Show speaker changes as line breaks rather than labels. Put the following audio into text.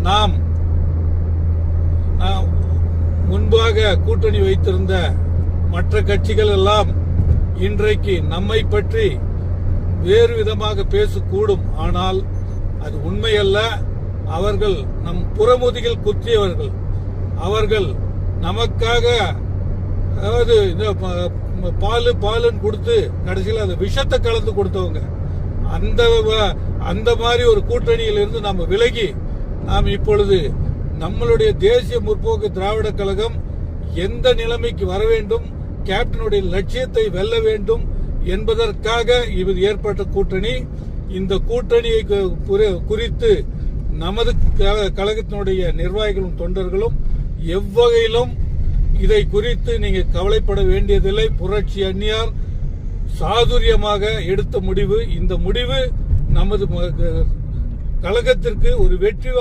நாம் முன்பாக கூட்டணி வைத்திருந்த மற்ற கட்சிகள் எல்லாம் இன்றைக்கு நம்மை பற்றி வேறு விதமாக பேசக்கூடும். ஆனால் அது உண்மையல்ல. அவர்கள் நம் புறமுதுகில் குத்தியவர்கள். அவர்கள் நமக்காக அதாவது பாலுன்னு கொடுத்து கடைசியில் அந்த விஷத்தை கலந்து கொடுத்தவங்க. அந்த மாதிரி ஒரு கூட்டணியில் இருந்து நாம் விலகி நாம் இப்பொழுது நம்மளுடைய தேசிய முற்போக்கு திராவிட கழகம் எந்த நிலைமைக்கு வர வேண்டும், கேப்டனுடைய லட்சியத்தை வெல்ல வேண்டும் என்பதற்காக இது ஏற்பட்ட கூட்டணி. இந்த கூட்டணியை குறித்து நமது கழகத்தினுடைய நிர்வாகிகளும் தொண்டர்களும் எவ்வகையிலும் இதை குறித்து நீங்க கவலைப்பட வேண்டியதில்லை. புரட்சி அந்நியார் சாதுரியமாக எடுத்த முடிவு. இந்த முடிவு நமது கழகத்திற்கு ஒரு வெற்றி